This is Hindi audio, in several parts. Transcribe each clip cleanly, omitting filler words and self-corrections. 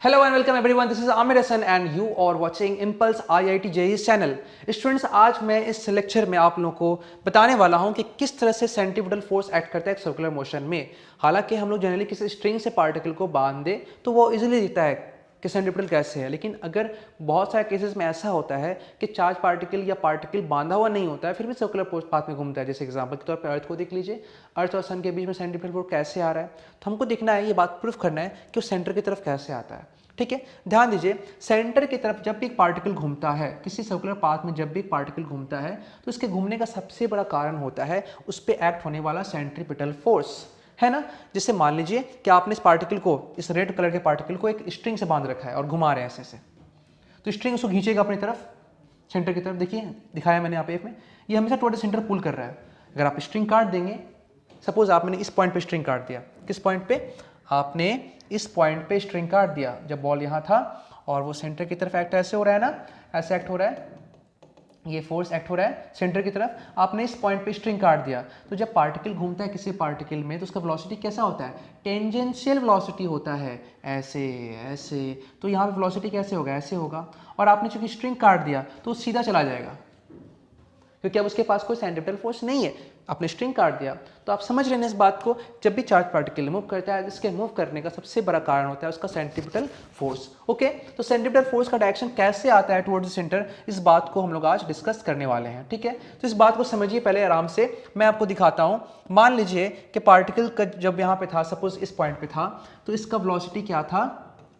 Hello and welcome everyone. This is Amir Hassan and you are watching Impulse IIT JEE channel. Students, आज मैं इस लेक्चर में आप लोगों को बताने वाला हूं कि किस तरह से सेंट्रीपिटल फोर्स एक्ट करता है एक सर्कुलर मोशन में। हालांकि हम लोग जनरली किसी स्ट्रिंग से पार्टिकल को बांध दे तो वो इजीली दिखता है कि सेंट्रीपिटल कैसे है, लेकिन अगर बहुत सारे केसेस में ऐसा होता है कि चार्ज पार्टिकल या पार्टिकल बांधा हुआ नहीं होता है फिर भी सर्कुलर पाथ में घूमता है। जैसे एग्जांपल के तौर पर अर्थ को देख लीजिए, अर्थ और सन के बीच में सेंट्रीपिटल फोर्स कैसे आ रहा है, तो हमको देखना है, ये बात प्रूफ करना है कि वो सेंटर की तरफ कैसे आता है। ठीक है, ध्यान दीजिए, सेंटर की तरफ जब भी एक पार्टिकल घूमता है, किसी सर्कुलर पाथ में जब भी पार्टिकल घूमता है तो इसके घूमने का सबसे बड़ा कारण होता है उस पर एक्ट होने वाला सेंट्रीपिटल फोर्स, है ना। जैसे मान लीजिए कि आपने इस पार्टिकल को, इस रेड कलर के पार्टिकल को एक स्ट्रिंग से बांध रखा है और घुमा रहे हैं ऐसे, तो स्ट्रिंग उसको खींचेगा अपनी तरफ, सेंटर की तरफ। देखिए दिखाया मैंने यहाँ पे एक में, ये हमेशा टुवर्ड सेंटर पुल कर रहा है। अगर आप स्ट्रिंग काट देंगे, सपोज आपने इस पॉइंट पे स्ट्रिंग काट दिया, किस पॉइंट पे, आपने इस पॉइंट पे स्ट्रिंग काट दिया जब बॉल यहाँ था और वो सेंटर की तरफ एक्ट ऐसे हो रहा है ना, ऐसे एक्ट हो रहा है, ये फोर्स एक्ट हो रहा है सेंटर की तरफ। आपने इस पॉइंट पे स्ट्रिंग काट दिया तो जब पार्टिकल घूमता है किसी पार्टिकल में तो उसका वेलोसिटी कैसा होता है, टेंजेंशियल वेलोसिटी होता है, ऐसे ऐसे। तो यहाँ पे वेलोसिटी कैसे होगा, ऐसे होगा। और आपने चूंकि स्ट्रिंग काट दिया तो सीधा चला जाएगा क्योंकि अब उसके पास कोई सेंट्रीपिटल फोर्स नहीं है, आपने स्ट्रिंग काट दिया। तो आप समझ रहे हैं इस बात को, जब भी चार्ज पार्टिकल मूव करता है इसके मूव करने का सबसे बड़ा कारण होता है उसका सेंट्रीपिटल फोर्स। ओके, तो सेंट्रीपिटल फोर्स का डायरेक्शन कैसे आता है टुवर्ड्स द सेंटर, इस बात को हम लोग आज डिस्कस करने वाले हैं। ठीक है, तो इस बात को समझिए पहले आराम से, मैं आपको दिखाता हूं। मान लीजिए कि पार्टिकल का जब यहाँ पे था, सपोज इस पॉइंट पे था, तो इसका वेलोसिटी क्या था,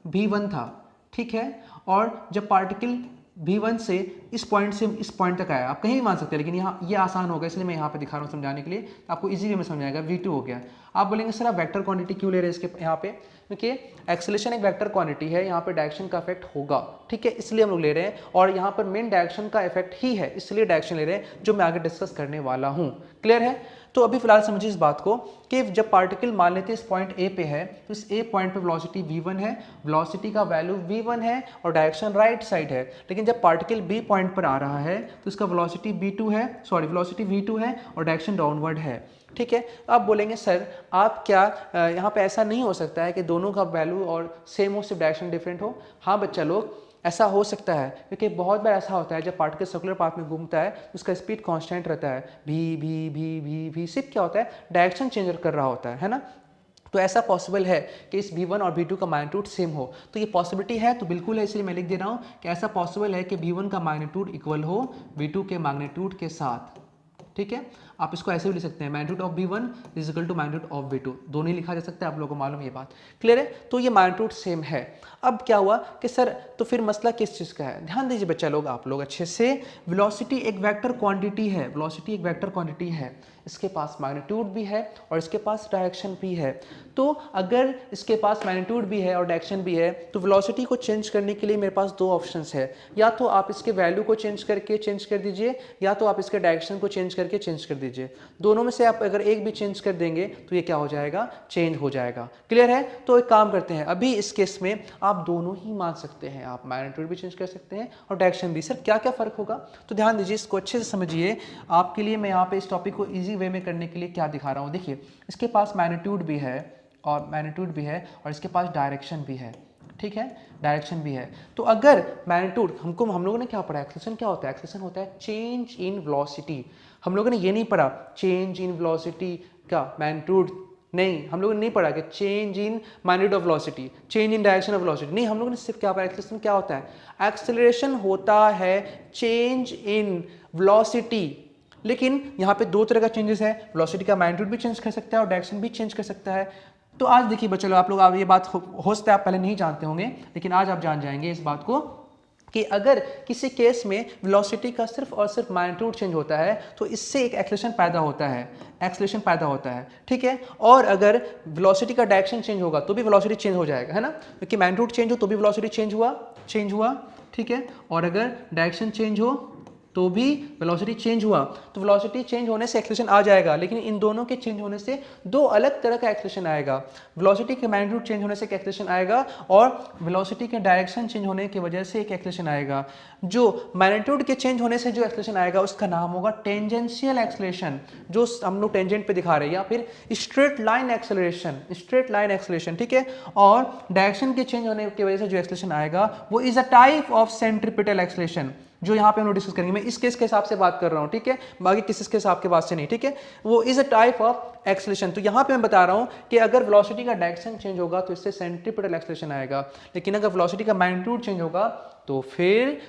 v1 था। ठीक है, और जब पार्टिकल v1 से इस पॉइंट से इस पॉइंट तक आया, आप कहीं भी मान सकते हैं, लेकिन यहाँ ये आसान होगा इसलिए मैं यहाँ पे दिखा रहा हूँ समझाने के लिए, तो आपको इजी वे में समझ आएगा। v2 हो गया। आप बोलेंगे सर आप वेक्टर क्वांटिटी क्यों ले रहे हैं इसके यहाँ पे, क्योंकि एक्सेलरेशन एक वेक्टर क्वांटिटी है, यहाँ पे डायरेक्शन का इफेक्ट होगा। ठीक है, इसलिए हम लोग ले रहे हैं, और यहाँ पर मेन डायरेक्शन का इफेक्ट ही है, इसलिए डायरेक्शन ले रहे हैं, जो मैं आगे डिस्कस करने वाला हूँ। क्लियर है। तो अभी फिलहाल समझिए इस बात को कि जब पार्टिकल मान लेते हैं इस पॉइंट ए पे है, तो इस ए पॉइंट पे वेलोसिटी v1 है, वेलोसिटी का वैल्यू v1 है और डायरेक्शन राइट साइड है। लेकिन जब पार्टिकल बी पॉइंट पर आ रहा है तो इसका वेलोसिटी v2 है, सॉरी वेलोसिटी v2 है और डायरेक्शन डाउनवर्ड है। ठीक है, आप बोलेंगे सर आप क्या यहाँ पे ऐसा नहीं हो सकता है कि दोनों का वैल्यू और सेम हो, सिर्फ डायरेक्शन डिफरेंट हो। हाँ बच्चा लोग, ऐसा हो सकता है, क्योंकि बहुत बार ऐसा होता है जब पार्टिकल सर्कुलर पाथ में घूमता है तो उसका स्पीड कांस्टेंट रहता है, भी सिर्फ क्या होता है, डायरेक्शन चेंज कर रहा होता है ना। तो ऐसा पॉसिबल है कि इस v1 और v2 का मैग्नीट्यूड सेम हो, तो ये पॉसिबिलिटी है, तो बिल्कुल है, इसलिए मैं लिख दे रहा हूँ कि ऐसा पॉसिबल है कि v1 का मैग्नीट्यूड इक्वल हो v2 के मैग्नीट्यूड के साथ। ठीक है, आप इसको ऐसे भी लिख सकते हैं, magnitude of v1 is equal to magnitude of v2, दोनों ही लिखा जा सकता है, आप लोगों को मालूम ये बात। क्लियर है, तो ये मैग्नीट्यूड सेम है। अब क्या हुआ कि सर तो फिर मसला किस चीज़ का है, ध्यान दीजिए बच्चा लोग, आप लोग अच्छे से, वेलोसिटी एक वेक्टर क्वांटिटी है, वेलोसिटी एक वेक्टर क्वांटिटी है, इसके पास मैग्नीट्यूड भी है और इसके पास डायरेक्शन भी है। तो अगर इसके पास मैग्नीट्यूड भी है और डायरेक्शन भी है तो वेलोसिटी को चेंज करने के लिए मेरे पास दो ऑप्शंस है, या तो आप इसके वैल्यू को चेंज कर दीजिए, या तो आप इसके डायरेक्शन को चेंज कर दीजिए। दोनों में से आप अगर एक भी चेंज कर देंगे तो ये क्या हो जाएगा, चेंज हो जाएगा। क्लियर है, तो एक काम करते हैं, अभी इस केस में आप दोनों ही मान सकते हैं, आप मैग्नीट्यूड भी चेंज कर सकते हैं और डायरेक्शन भी। सर क्या क्या फर्क होगा, तो ध्यान दीजिए, इसको अच्छे से समझिए। आपके लिए मैं यहाँ पे इस टॉपिक को इजी वे में करने के लिए क्या दिखा रहा हूँ, देखिए इसके पास मैग्नीट्यूड भी है और इसके पास डायरेक्शन भी है। ठीक है, डायरेक्शन भी है। तो अगर मैग्नीट्यूड, हम लोगों ने क्या पढ़ा, एक्सेलरेशन क्या होता है, एक्सेलरेशन होता है चेंज इन वेलोसिटी। हम लोगों ने ये नहीं पढ़ा चेंज इन वेलोसिटी का मैग्नीट्यूड, नहीं, हम लोगों ने नहीं पढ़ा कि change in magnitude of velocity, change in direction of velocity, नहीं, हम लोगों ने सिर्फ क्या पढ़ा, एक्सेलरेशन क्या होता है, एक्सेलरेशन होता है चेंज इन वेलोसिटी। लेकिन यहाँ पे दो तरह का चेंजेस है, वेलोसिटी का मैग्नीट्यूड भी चेंज कर सकता है और डायरेक्शन भी चेंज कर सकता है। तो आज देखिए बच्चों, आप लोग, आप ये बात हो सकता है आप पहले नहीं जानते होंगे, लेकिन आज आप जान जाएंगे इस बात को कि अगर किसी केस में वेलोसिटी का सिर्फ और सिर्फ मैग्नीट्यूड चेंज होता है तो इससे एक एक्सेलरेशन पैदा होता है, ठीक है। और अगर वेलोसिटी का डायरेक्शन चेंज होगा तो भी वेलोसिटी चेंज हो जाएगा, है ना, क्योंकि मैग्नीट्यूड चेंज हो तो भी वेलोसिटी चेंज हुआ, ठीक है। और अगर डायरेक्शन चेंज हो तो भी वेलोसिटी चेंज हुआ, तो वेलोसिटी चेंज होने से एक्सेलरेशन आ जाएगा, लेकिन इन दोनों के चेंज होने से दो अलग तरह का एक्सेलरेशन आएगा। वेलोसिटी के मैग्नीट्यूड चेंज होने से एक एक्सेलरेशन आएगा और वेलोसिटी के डायरेक्शन चेंज होने की वजह से एक एक्सेलरेशन आएगा। जो मैग्नीट्यूड के चेंज होने से जो एक्सेलरेशन आएगा उसका नाम होगा टेंजेंशियल एक्सेलरेशन, जो हम लोग टेंजेंट पे दिखा रहे हैं, या फिर straight line acceleration, straight line acceleration, ठीक है। और डायरेक्शन के चेंज होने की वजह से जो एक्सेलरेशन आएगा वो is a type of centripetal acceleration, जो यहाँ पे हम लोग डिस्कस करेंगे। मैं इस केस के हिसाब से बात कर रहा हूँ, ठीक है, बाकी केसेस के हिसाब के बात से नहीं, ठीक है। वो is a type of acceleration. तो यहाँ पे मैं बता रहा हूँ कि अगर वेलोसिटी का डायरेक्शन चेंज होगा तो इससे सेंट्रीपिटल एक्सेलरेशन आएगा, लेकिन अगर वेलोसिटी का मैग्नीट्यूड चेंज होगा तो फिर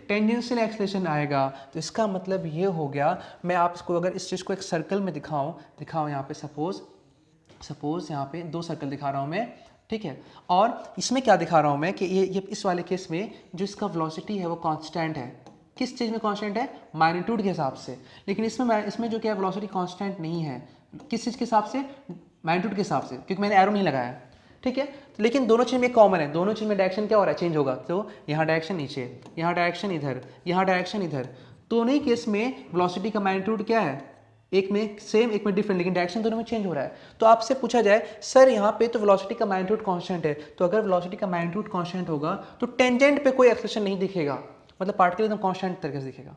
टेंजेंशियल एक्सेलरेशन आएगा। तो इसका मतलब ये हो गया, मैं आपको अगर इस चीज़ को एक सर्कल में दिखाऊं यहाँ पे, सपोज यहाँ पे दो सर्कल दिखा रहा हूँ मैं, ठीक है। और इसमें क्या दिखा रहा हूँ मैं कि ये इस वाले केस में जो इसका वेलोसिटी है वो कांस्टेंट है। किस चीज़ में कांस्टेंट है? मैग्नीट्यूड के हिसाब से। लेकिन इसमें जो क्या है, वेलोसिटी कांस्टेंट नहीं है। किस चीज़ के हिसाब से? मैग्नीट्यूड के हिसाब से, क्योंकि मैंने एरो नहीं लगाया, ठीक है। लेकिन दोनों चीज़ में कॉमन है, दोनों चीज़ में डायरेक्शन क्या हो रहा है, चेंज होगा। तो यहाँ डायरेक्शन नीचे, यहाँ डायरेक्शन इधर, यहाँ डायरेक्शन इधर। दोनों ही केस में वेलोसिटी का मैग्नीट्यूड क्या है, एक में सेम एक में डिफरेंट, लेकिन डायरेक्शन दोनों में चेंज हो रहा है। तो आपसे पूछा जाए सर यहाँ पे तो वेलोसिटी का मैग्नीट्यूड कांस्टेंट है, तो अगर वेलोसिटी का मैग्नीट्यूड कांस्टेंट होगा तो टेंजेंट पे कोई एक्सेलरेशन नहीं दिखेगा, मतलब पार्टिकल एकदम कांस्टेंट तरीके से दिखेगा,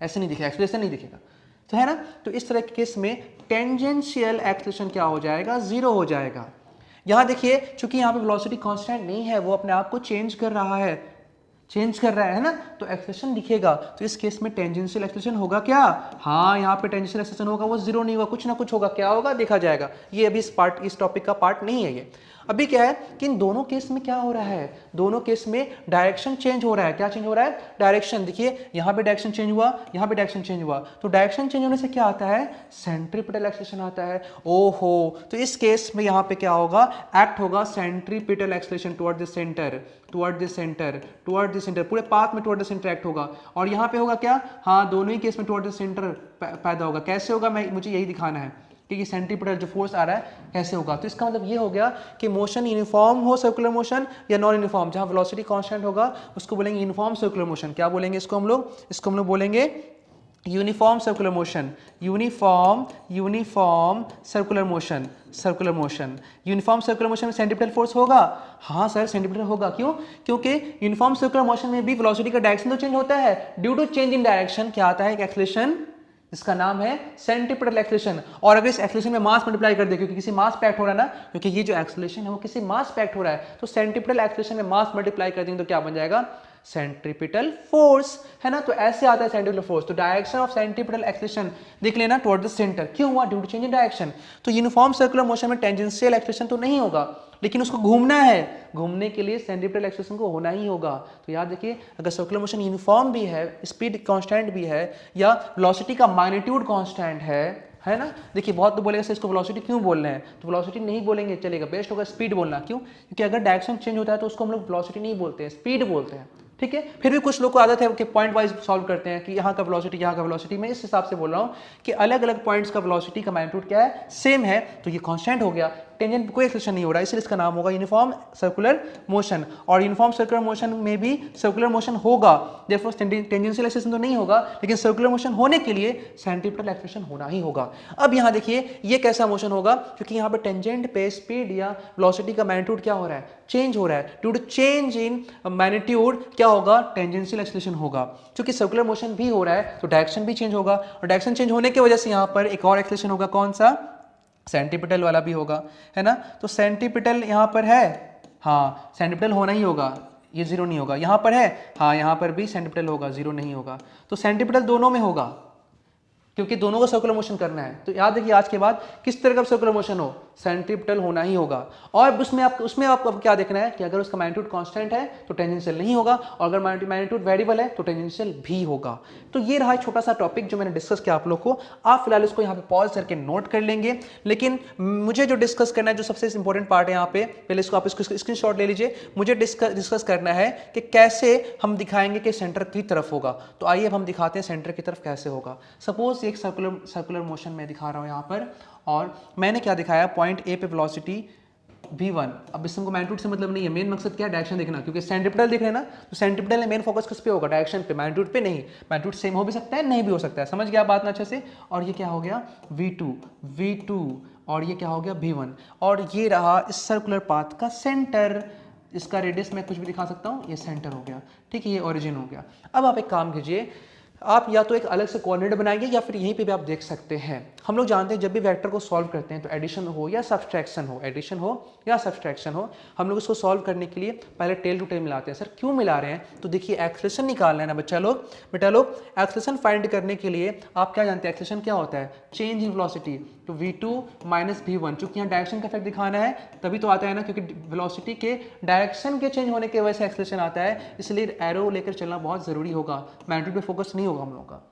ऐसे नहीं दिखेगा, एक्सेलरेशन नहीं दिखेगा, तो है ना। तो इस तरह के केस में टेंजेंशियल एक्सेलरेशन क्या हो जाएगा, जीरो हो जाएगा। यहाँ देखिए, चूंकि यहाँ पे वेलोसिटी कांस्टेंट नहीं है, वो अपने आप को चेंज कर रहा है ना, तो एक्सेलरेशन दिखेगा। तो इस केस में टेंजेंशियल एक्सेलरेशन होगा क्या? हाँ, यहाँ पे टेंजेंशियल एक्सेलरेशन होगा, वो जीरो नहीं होगा, कुछ ना कुछ होगा। क्या होगा देखा जाएगा, ये अभी इस टॉपिक का पार्ट नहीं है ये। अभी क्या है कि इन दोनों केस में क्या हो रहा है, दोनों केस में डायरेक्शन चेंज हो रहा है। क्या चेंज हो रहा है? डायरेक्शन। देखिए यहाँ पे डायरेक्शन चेंज हुआ, यहाँ पे डायरेक्शन चेंज हुआ, तो डायरेक्शन चेंज होने से क्या आता है, सेंट्रीपिटल एक्सेलरेशन आता है। ओहो, तो इस केस में यहाँ पे क्या होगा, एक्ट होगा centripetal acceleration toward the centre, पूरे पाथ में टुवर्ड द सेंटर एक्ट होगा। और यहाँ पे होगा क्या, हाँ, दोनों ही केस में टुवर्ड द सेंटर पैदा होगा। कैसे होगा, मुझे यही दिखाना है कि ये सेंट्रीपिटल जो फोर्स आ रहा है कैसे होगा। तो इसका मतलब ये हो गया कि मोशन यूनिफॉर्म हो, सर्कुलर मोशन, या नॉन यूनिफॉर्म। जहां वेलोसिटी कांस्टेंट होगा उसको बोलेंगे यूनिफॉर्म सर्कुलर मोशन। क्या बोलेंगे इसको हम लोग बोलेंगे uniform circular motion, uniform circular motion. Uniform circular motion में सेंट्रीपिटल फोर्स होगा। हाँ सर, सेंट्रीपिटल होगा। क्यों? क्योंकि यूनिफॉर्म सर्कुलर मोशन में भी वेलोसिटी का डायरेक्शन तो चेंज होता है, due to change in direction क्या आता है, एक एक्सेलरेशन, इसका नाम है सेंट्रीपिटल एक्सेलरेशन। और अगर इस एक्सेलरेशन में मास मल्टीप्लाई कर दे, क्योंकि किसी मास पे एक्ट हो रहा है ना, क्योंकि ये जो एक्सेलरेशन है वो किसी मास पे एक्ट हो रहा है, तो सेंट्रीपिटल एक्सेलरेशन में मास मल्टीप्लाई कर देंगे तो क्या बन जाएगा, सेंट्रीपिटल फोर्स, है ना। तो ऐसे आता है सेंट्रीपिटल फोर्स। तो डायरेक्शन ऑफ सेंट्रीपिटल एक्सेलरेशन देख लेना, टुवर्ड द सेंटर। क्यों हुआ? Due to change in direction. तो यूनिफॉर्म सर्कुलर मोशन में टेंजेंशियल एक्सेलरेशन तो नहीं होगा, लेकिन उसको घूमना है, घूमने के लिए सेंट्रीपिटल एक्सेलरेशन को होना ही होगा। तो याद देखिए, अगर सर्कुलर मोशन यूनिफॉर्म भी है, स्पीड कांस्टेंट भी है, या वेलोसिटी का मैग्नीट्यूड कांस्टेंट है ना। देखिए बहुत तो बोलेगा सर इसको वेलोसिटी क्यों बोल रहे हैं, तो वेलोसिटी नहीं बोलेंगे चलेगा, बेस्ट होगा स्पीड बोलना। क्यों? क्योंकि अगर डायरेक्शन चेंज होता है तो उसको हम लोग वेलोसिटी नहीं बोलते हैं, स्पीड बोलते हैं, ठीक है। फिर भी कुछ लोग को आदत है कि पॉइंट वाइज सॉल्व करते हैं कि यहाँ का वेलोसिटी, यहाँ का वेलोसिटी। मैं इस हिसाब से बोल रहा हूँ कि अलग अलग पॉइंट्स का वेलोसिटी का मैग्नीट्यूड क्या है, सेम है, तो ये कांस्टेंट हो गया, टेंजेंट कोई एक्सेलरेशन नहीं हो रहा है, इसलिए इसका नाम होगा यूनिफॉर्म सर्कुलर मोशन। और यूनिफॉर्म सर्कुलर मोशन में भी सर्कुलर मोशन होगा, देयरफॉर टेंजेंशियल एक्सेलरेशन तो नहीं होगा, लेकिन सर्कुलर मोशन होने के लिए सेंट्रीपिटल एक्सेलरेशन होना ही होगा। अब यहाँ देखिए ये कैसा मोशन होगा, क्योंकि यहाँ पे टेंजेंट पे स्पीड या वेलोसिटी का मैग्नीट्यूड क्या हो रहा है, चेंज हो रहा है। Due to change in magnitude क्या होगा, टेंजेंशियल एक्सेलरेशन होगा। क्योंकि सर्कुलर मोशन भी हो रहा है तो डायरेक्शन भी चेंज होगा, और डायरेक्शन चेंज होने की वजह से यहाँ पर एक और एक्सेलरेशन होगा, कौन सा, सेंट्रीपिटल वाला भी होगा, है ना। तो सेंट्रीपिटल यहाँ पर है, हाँ सेंट्रीपिटल होना ही होगा, ये जीरो नहीं होगा। यहाँ पर है, हाँ यहाँ पर भी सेंट्रीपिटल होगा, जीरो नहीं होगा। तो सेंट्रीपिटल दोनों में होगा, क्योंकि दोनों को सर्कुलर मोशन करना है। तो याद रखिए आज के बाद किस तरह का सर्कुलर मोशन हो, सेंट्रीपिटल होना ही होगा। और उसमें आपको क्या देखना है कि अगर उसका मैग्नीट्यूड कांस्टेंट है तो टेंजेंशियल नहीं होगा, और अगर मैग्नीट्यूड वेरिएबल है तो टेंजेंशियल भी होगा। तो ये रहा छोटा सा टॉपिक जो मैंने डिस्कस किया आप लोग को। आप फिलहाल इसको यहाँ पे पॉज करके नोट कर लेंगे, लेकिन मुझे जो डिस्कस करना है, जो सबसे इंपॉर्टेंट पार्ट है यहाँ पे, पहले इसको आप इसको स्क्रीनशॉट ले लीजिए। मुझे डिस्कस करना है कि कैसे हम दिखाएंगे कि सेंटर की तरफ होगा। तो आइए अब हम दिखाते हैं सेंटर की तरफ कैसे होगा। सपोज एक सर्कुलर मोशन में दिखा रहा हूँ यहाँ पर, और मैंने क्या दिखाया, पॉइंट ए पे वेलोसिटी V1। अब इससे हमको मैग्नीट्यूड से मतलब नहीं है, मेन मकसद क्या है, डायरेक्शन देखना, क्योंकि सेंट्रिपिटल देख रहे हैं ना, तो सेंट्रिपिटल में मेन फोकस किस पे होगा, डायरेक्शन पे, मैग्नीट्यूड पे नहीं। मैग्नीट्यूड सेम हो भी सकता है, नहीं भी हो सकता है, समझ गया बात ना अच्छे से। और ये क्या हो गया V2, और ये क्या हो गया V1, और ये रहा इस सर्कुलर पाथ का सेंटर। इसका रेडियस मैं कुछ भी दिखा सकता हूँ, ये सेंटर हो गया, ठीक है, ये ओरिजिन हो गया। अब आप एक काम कीजिए, आप या तो एक अलग से कोऑर्डिनेट बनाइए या फिर यहीं पे भी आप देख सकते हैं। हम लोग जानते हैं जब भी वेक्टर को सॉल्व करते हैं तो एडिशन हो या सब्सट्रैक्शन हो, एडिशन हो या सब्सट्रैक्शन हो, हम लोग इसको सॉल्व करने के लिए पहले टेल टू टेल मिलाते हैं। सर क्यों मिला रहे हैं, तो देखिए एक्सप्रेशन निकालना है ना बेटा लोग, एक्सप्रेशन फाइंड करने के लिए आप क्या जानते हैं, एक्सप्रेशन क्या होता है, चेंज इन वेलोसिटी। तो V2 माइनस V1, चूंकि यहाँ डायरेक्शन का इफेक्ट दिखाना है तभी तो आता है ना, क्योंकि वेलोसिटी के डायरेक्शन के चेंज होने की वजह से एक्सप्रेशन आता है, इसलिए एरो लेकर चलना बहुत जरूरी होगा, मैग्नीट्यूड पे फोकस नहीं होगा हम लोगों का।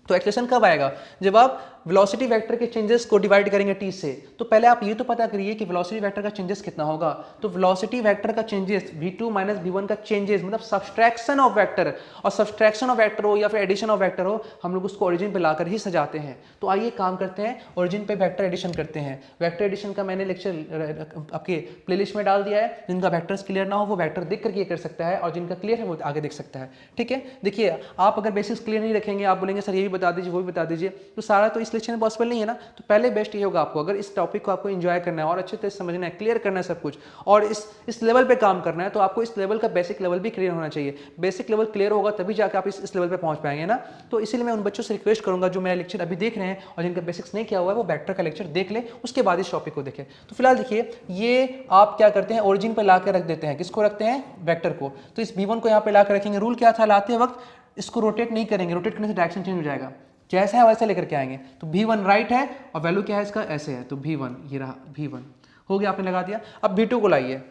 तो एक्सप्रेशन कब आएगा, जब आप वेलोसिटी वेक्टर के चेंजेस को डिवाइड करेंगे t से। तो पहले आप ये तो पता करिए कि वेलोसिटी वेक्टर का चेंजेस कितना होगा। तो वेलोसिटी वेक्टर का चेंजेस V2 माइनस V1 का चेंजेस मतलब सब्सट्रैक्शन ऑफ वेक्टर, और सब्सट्रैक्शन ऑफ वेक्टर हो या फिर एडिशन ऑफ वेक्टर हो, हम लोग उसको ओरिजिन पे लाकर ही सजाते हैं। तो आइए काम करते हैं, ओरिजिन पे वेक्टर एडिशन करते हैं। वेक्टर एडिशन का मैंने लेक्चर आपके प्लेलिस्ट में डाल दिया है, जिनका वेक्टर्स क्लियर ना हो वो वेक्टर देख करके कर सकता है, और जिनका क्लियर है वो आगे देख सकता है, ठीक है। देखिए आप अगर बेसिक्स क्लियर नहीं रखेंगे, आप बोलेंगे सर ये भी बता दीजिए वो भी बता दीजिए, तो सारा तो इस लेक्चर में पॉसिबल नहीं है ना। तो पहले बेस्ट ये होगा, आपको अगर इस टॉपिक को आपको एंजॉय करना है और अच्छे से समझना है, क्लियर करना है सब कुछ, और इस लेवल पे काम करना है, तो आपको इस लेवल का बेसिक लेवल भी क्लियर होना चाहिए। बेसिक लेवल क्लियर होगा तभी जाकर आप इस लेवल पे पहुंच पाएंगे ना। तो इसीलिए मैं उन बच्चों से रिक्वेस्ट करूंगा जो मेरा लेक्चर अभी देख रहे हैं और जिनका बेसिक्स नहीं किया हुआ है, वो वेक्टर का लेक्चर देख ले, उसके बाद इस टॉपिक को देखें। तो फिलहाल देखिए, ये आप क्या करते हैं, ओरिजिन पर ला कर रख देते हैं, किसको रखते हैं, वेक्टर को। तो इस V1 को यहाँ पे ला कर रखेंगे। रूल क्या था, लाते वक्त इसको रोटेट नहीं करेंगे, रोटेट करने से डायरेक्शन चेंज हो जाएगा, जैसा है वैसा लेकर के आएंगे। तो V1 राइट है और वैल्यू क्या है इसका, ऐसे है, तो V1 ये रहा, V1 हो गया, आपने लगा दिया। अब V2 को लाइए,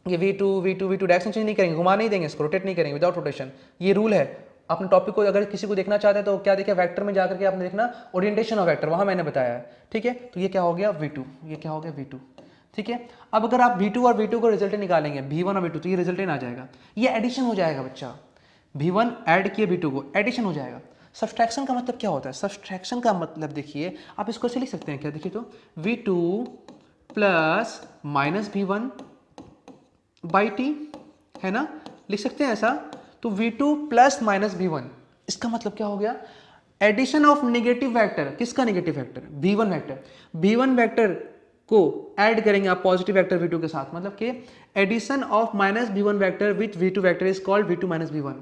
ये V2 डायरेक्शन चेंज नहीं करेंगे, घुमा नहीं देंगे इसको, रोटेट नहीं करेंगे, विदाउट रोटेशन। ये रूल है। अपने टॉपिक को अगर किसी को देखना चाहते हैं तो क्या देखिए, वेक्टर में जाकर के आपने देखना ओरिएंटेशन ऑफ वेक्टर, वहां मैंने बताया है, ठीक है। तो ये क्या हो गया V2, ये क्या हो गया V2, ठीक है। अब अगर आप V2 और V2 को रिजल्टेंट निकालेंगे, V1 और V2, तो ये रिजल्टेंट आ जाएगा, ये एडिशन हो जाएगा बच्चा। V1 ऐड किए V2 को, एडिशन हो जाएगा। सब्सट्रैक्शन का मतलब क्या होता है, सब्सट्रैक्शन का मतलब देखिए आप इसको ऐसे लिख सकते हैं, क्या देखिए, तो V2 plus minus V1 by T, है ना, लिख सकते हैं ऐसा। तो V2 प्लस माइनस V1, इसका मतलब क्या हो गया, एडिशन ऑफ नेगेटिव वेक्टर, किसका negative vector, V1 vector. V1 vector को ऐड करेंगे आप पॉजिटिव वेक्टर V2 के साथ, मतलब कि addition of minus V1 vector with V2 vector is called V2 minus V1।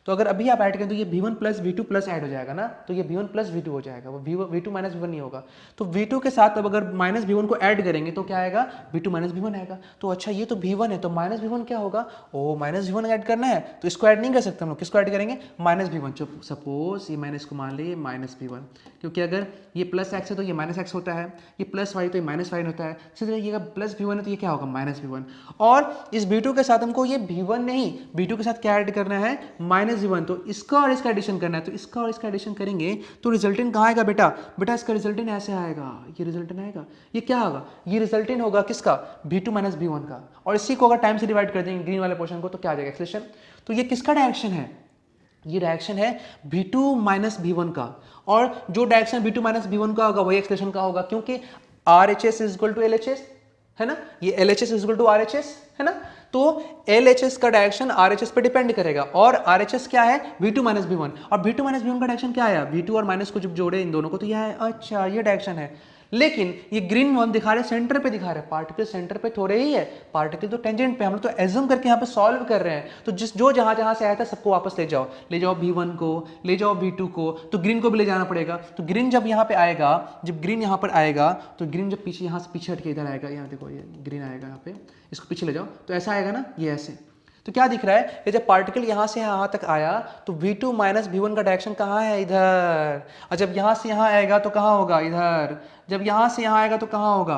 तो अगर अभी आप ऐड करें तो ये V1 plus V2 plus add हो जाएगा ना, तो ये V1 प्लस V2 हो जाएगा, वो V2 माइनस V1 नहीं होगा। तो V2 के साथ अब अगर माइनस V1 को ऐड करेंगे तो क्या आएगा, V2 माइनस V1 आएगा। तो अच्छा ये तो V1 है, तो माइनस V1 क्या होगा, ओ माइनस V1 ऐड करना है, तो इसको ऐड नहीं कर सकते हम लोग, किसको ऐड करेंगे, माइनस V1। सपोज ये मैंने इसको मान लिया माइनस V1, क्योंकि अगर ये प्लस एक्स है तो ये माइनस एक्स होता है, ये प्लस वाई तो ये माइनस वाई होता है, इसी तरह ये प्लस V1 है तो ये क्या होगा, माइनस V1। और इस V2 के साथ हमको ये V1 नहीं, V2 के साथ क्या ऐड करना है, माइनस V1। तो इसका और इसका एडिशन करना है, तो इसका और इसका एडिशन करेंगे तो रिजल्टेंट कहाँ आएगा बेटा, इसका रिजल्टेंट ऐसे आएगा, ये रिजल्टेंट आएगा, ये क्या होगा, ये रिजल्टेंट होगा किसका, V2 माइनस V1 का। और इसी को अगर टाइम से डिवाइड कर देंगे ग्रीन वाले पोर्शन को, तो क्या आ जाएगा, एक्सप्रेशन। तो ये किसका डायरेक्शन है, ये डायरेक्शन है V2 माइनस V1 का, और जो डायरेक्शन V2 माइनस V1 का होगा वही एक्सप्रेशन का होगा, क्योंकि RHS is equal to LHS है ना, ये LHS is equal to RHS है ना। तो LHS का डायरेक्शन RHS पे डिपेंड करेगा, और RHS क्या है, V2 माइनस V1, और V2 माइनस V1 का डायरेक्शन क्या आया, V2 और माइनस को जब जोड़े इन दोनों को तो यह है, अच्छा ये डायरेक्शन है। लेकिन ये ग्रीन में हम दिखा रहे हैं सेंटर पे दिखा रहे हैं, पार्टिकल सेंटर पे थोड़े ही है, पार्टिकल तो टेंजेंट पे, हम लोग तो एज्यूम करके यहाँ पे सॉल्व कर रहे हैं। तो जो जहां से आया था सबको वापस ले जाओ V1 को, ले जाओ V2 को, तो ग्रीन को भी ले जाना पड़ेगा। तो ग्रीन जब यहाँ पे आएगा, जब ग्रीन यहाँ पर आएगा, तो ग्रीन जब पीछे यहाँ से पीछे हट के इधर आएगा, यहाँ देखो ये ग्रीन आएगा यहाँ पे, इसको पीछे ले जाओ, तो ऐसा आएगा ना, ये ऐसे। तो क्या दिख रहा है कि जब पार्टिकल यहाँ से यहाँ तक आया तो V2 माइनस V1 का डायरेक्शन कहाँ है, इधर, और जब यहाँ से यहाँ आएगा तो कहाँ होगा, इधर, जब यहाँ से यहाँ आएगा तो कहाँ होगा,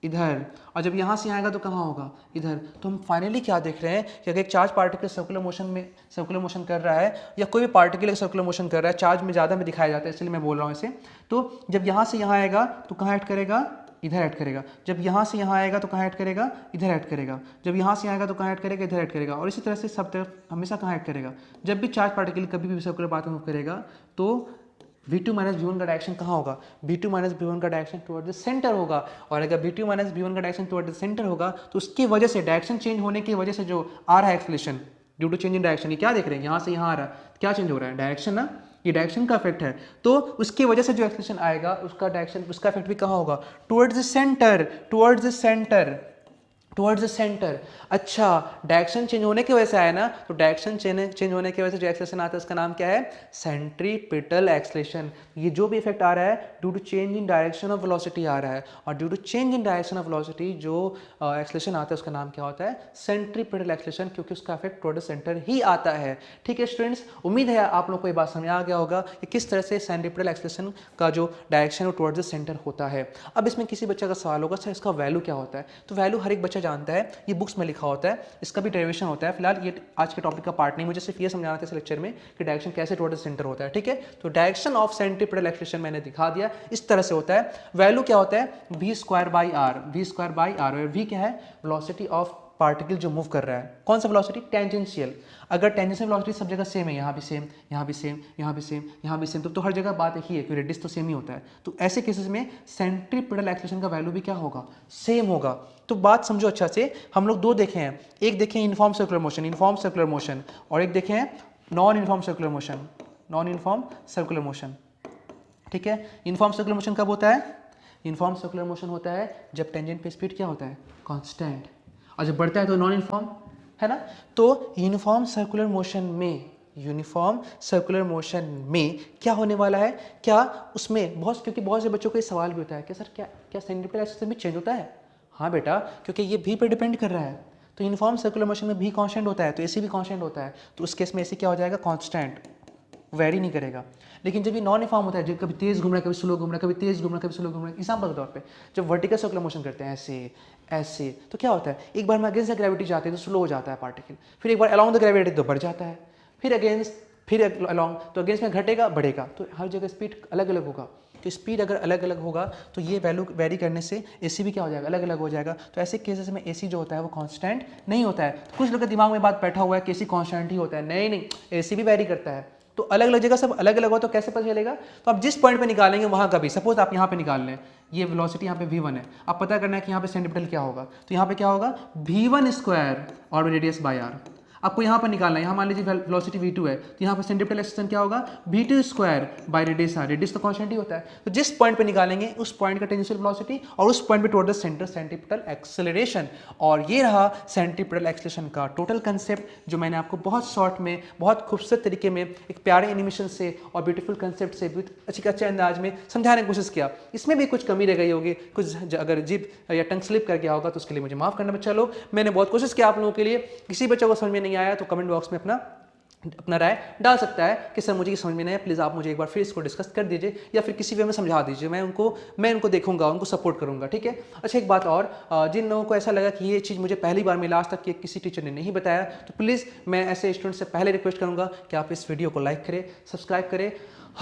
इधर, और जब यहाँ से आएगा तो कहाँ होगा, इधर। तो हम फाइनली क्या देख रहे हैं कि अगर एक चार्ज पार्टिकल सर्कुलर मोशन कर रहा है, या कोई भी पार्टिकल सर्कुलर मोशन कर रहा है, चार्ज में ज़्यादा में दिखाया जाता है इसलिए मैं बोल रहा हूँ इसे। तो जब यहाँ से यहाँ आएगा तो कहाँ ऐड करेगा, इधर ऐड करेगा, जब यहाँ से यहाँ आएगा तो कहाँ ऐड करेगा, इधर ऐड करेगा, जब यहाँ से आएगा तो कहाँ ऐड करेगा, इधर ऐड करेगा, और इसी तरह से सब तरफ हमेशा कहाँ ऐड करेगा। जब भी चार्ज पार्टिकल कभी भी सर्कुलर पाथ में मूव करेगा तो V2 माइनस V1 का डायरेक्शन कहाँ होगा? V2 माइनस V1 का डायरेक्शन टुवर्ड द सेंटर होगा, और अगर V2 माइनस V1 का डायरेक्शन टुवर्ड द सेंटर होगा तो उसकी वजह से, डायरेक्शन चेंज होने की वजह से जो आ रहा है acceleration due to change in direction, ये क्या देख रहे हैं, यहाँ से यहाँ आ रहा है, क्या चेंज हो रहा है? डायरेक्शन ना, ये डायरेक्शन का इफेक्ट है। तो उसकी वजह से जो एक्सेलरेशन आएगा उसका डायरेक्शन, उसका इफेक्ट भी कहाँ होगा? Towards the centre, towards the centre, towards the centre. अच्छा, डायरेक्शन चेंज होने की वजह से आया ना, तो डायरेक्शन चेंज होने की वजह से जो एक्सेलरेशन आता है उसका नाम क्या है? Centripetal acceleration. ये जो भी इफेक्ट आ रहा है due to change in direction of velocity आ रहा है, और due to change in direction of velocity जो एक्सेलरेशन आता है उसका नाम क्या होता है? सेंट्रीपिटल एक्सेलरेशन, क्योंकि उसका इफेक्ट टुवर्ड द सेंटर ही आता है। ठीक है स्टूडेंट्स, उम्मीद है आप लोग को ये बात समझ आ गया होगा कि किस तरह से सेंट्रीपिटल एक्सेलरेशन का जो डायरेक्शन है टुवर्ड्स द सेंटर होता है। अब इसमें किसी बच्चे का सवाल होगा, सर इसका वैल्यू क्या होता है? तो वैल्यू हर एक बच्चा जानता है, ये बुक्स में लिखा होता है, इसका भी डेरिवेशन होता है। फिलहाल ये आज के टॉपिक का पार्ट नहीं, मुझे सिर्फ ये समझाना था इस लेक्चर में कि डायरेक्शन कैसे टुवर्ड्स द सेंटर होता है। ठीक है, तो डायरेक्शन ऑफ सेंट्रीपिटल एक्सेलरेशन मैंने दिखा दिया, इस तरह से होता है। वैल्यू क्या होता है? v square by R, v square by R. v क्या है? वेलोसिटी ऑफ पार्टिकल जो मूव कर रहा है। कौन सा वेलोसिटी? टेंजेंशियल। अगर टेंजेंशियल वेलोसिटी सब जगह सेम है, यहाँ भी सेम, यहाँ भी सेम, यहाँ भी सेम, यहाँ भी सेम, तो हर जगह बात एक ही है कि रेडियस तो सेम ही होता है। तो ऐसे केसेस में सेंट्रीपिटल एक्सेलरेशन का वैल्यू भी क्या होगा? सेम होगा। तो बात समझो अच्छा से, हम लोग दो देखे हैं, एक देखें uniform circular motion, uniform circular motion, और एक देखें non uniform circular motion, non uniform circular motion. ठीक है, यूनिफॉर्म सर्कुलर मोशन कब होता है? यूनिफॉर्म सर्कुलर मोशन होता है जब टेंजेंट पे स्पीड क्या होता है? कांस्टेंट, और जब बढ़ता है तो नॉन यूनिफॉर्म, है ना। तो यूनिफॉर्म सर्कुलर मोशन में, यूनिफॉर्म सर्कुलर मोशन में क्या होने वाला है? क्या उसमें बहुत, क्योंकि बहुत से बच्चों को ये सवाल भी होता है कि सर क्या सेंट्रीपिटल एक्सेलरेशन भी चेंज होता है? हाँ बेटा, क्योंकि ये भी पे डिपेंड कर रहा है। तो यूनिफॉर्म सर्कुलर मोशन में भी कांस्टेंट होता है, तो एसी भी कांस्टेंट होता है, तो उस केस में एसी क्या हो जाएगा? कांस्टेंट, वेरी नहीं करेगा। लेकिन जब ये नॉन यूनिफॉर्म होता है, जो कभी तेज घूम रहा है, कभी स्लो घूम रहा है, कभी तेज घूम रहा है, कभी स्लो घूम रहा है, एग्जाम्पल के तौर पे जब वर्टिकल सर्कुलर मोशन करते हैं ऐसे ऐसे, तो क्या होता है? एक बार में अगेंस्ट द ग्रेविटी जाते हैं तो स्लो हो जाता है पार्टिकल, फिर एक बार अलॉन्ग द ग्रेविटी तो बढ़ जाता है, फिर अगेंस्ट, फिर अलॉन्ग, तो अगेंस्ट में घटेगा बढ़ेगा, तो हर जगह स्पीड अलग अलग होगा। तो स्पीड अगर अलग अलग होगा तो ये वैल्यू वेरी करने से एसी भी क्या हो जाएगा? अलग अलग हो जाएगा। तो ऐसे केसेस में एसी जो होता है वो कांस्टेंट नहीं होता है। तो कुछ लोग के दिमाग में बात बैठा हुआ है कि एसी कांस्टेंट ही होता है, नहीं नहीं, एसी भी वेरी करता है। तो अलग अलग जगह सब अलग अलग हो तो कैसे पता चलेगा? तो आप जिस पॉइंट पे निकालेंगे वहां का भी, सपोज आप यहाँ पे निकाल लें, ये वेलोसिटी यहाँ पे v1 है, आप पता करना है कि यहाँ पे सेंटीमीटर क्या होगा, तो यहाँ पे क्या होगा? v1 स्क्वायर और रेडियस बाय आर। आपको यहाँ पर निकालना है, यहाँ मान लीजिए वेलोसिटी v2 है, तो यहाँ पर सेंट्रीपिटल एक्सेलरेशन क्या होगा? v2 square by radius R. Radius तो कांस्टेंट ही होता है, तो जिस पॉइंट पे निकालेंगे उस पॉइंट का टेंजेंशियल वेलोसिटी और उस पॉइंट पे toward the centre centripetal acceleration. और ये रहा सेंट्रीपिटल एक्सेलरेशन का टोटल कंसेप्ट, जो मैंने आपको बहुत शॉर्ट में, बहुत खूबसूरत तरीके में, एक प्यारे एनिमेशन से और ब्यूटीफुल कंसेप्ट से अच्छे अंदाज में समझाने की कोशिश किया। इसमें भी कुछ कमी रह गई होगी, कुछ अगर जिप या टंग स्लिप कर गया होगा तो उसके लिए मुझे माफ करना। बच्चा लोग, मैंने बहुत कोशिश किया आप लोगों के लिए। किसी बच्चे को समझ में नहीं आया तो कमेंट बॉक्स में अपना राय डाल सकता है कि सर मुझे ये समझ में नहीं आया, प्लीज़ आप मुझे एक बार फिर इसको डिस्कस कर दीजिए, या फिर किसी वे में समझा दीजिए, मैं उनको देखूंगा, उनको सपोर्ट करूंगा। ठीक है। अच्छा, एक बात और, जिन लोगों को ऐसा लगा कि ये चीज़ मुझे पहली बार मिला, आज तक किसी टीचर ने नहीं बताया, तो प्लीज़ मैं ऐसे स्टूडेंट से पहले रिक्वेस्ट करूँगा कि आप इस वीडियो को लाइक करें, सब्सक्राइब करें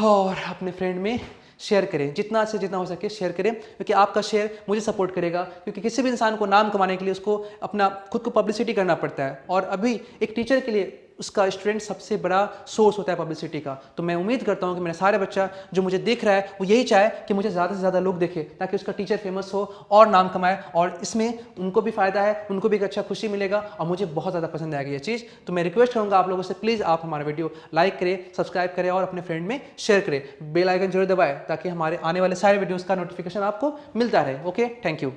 और अपने फ्रेंड में शेयर करें, जितना से जितना हो सके शेयर करें, क्योंकि आपका शेयर मुझे सपोर्ट करेगा। क्योंकि किसी भी इंसान को नाम कमाने के लिए उसको अपना खुद को पब्लिसिटी करना पड़ता है, और अभी एक टीचर के लिए उसका स्टूडेंट सबसे बड़ा सोर्स होता है पब्लिसिटी का। तो मैं उम्मीद करता हूं कि मेरा सारे बच्चा जो मुझे देख रहा है वो यही चाहे कि मुझे ज़्यादा से ज़्यादा लोग देखें, ताकि उसका टीचर फेमस हो और नाम कमाए, और इसमें उनको भी फ़ायदा है, उनको भी एक अच्छा खुशी मिलेगा, और मुझे बहुत ज़्यादा पसंद आएगी ये चीज़। तो मैं रिक्वेस्ट करूँगा आप लोगों से, प्लीज़ आप हमारा वीडियो लाइक करें, सब्सक्राइब करें और अपने फ्रेंड में शेयर करें। बेल आइकन जरूर दबाएं ताकि हमारे आने वाले सारे वीडियोज़ का नोटिफिकेशन आपको मिलता रहे। Okay, thank you.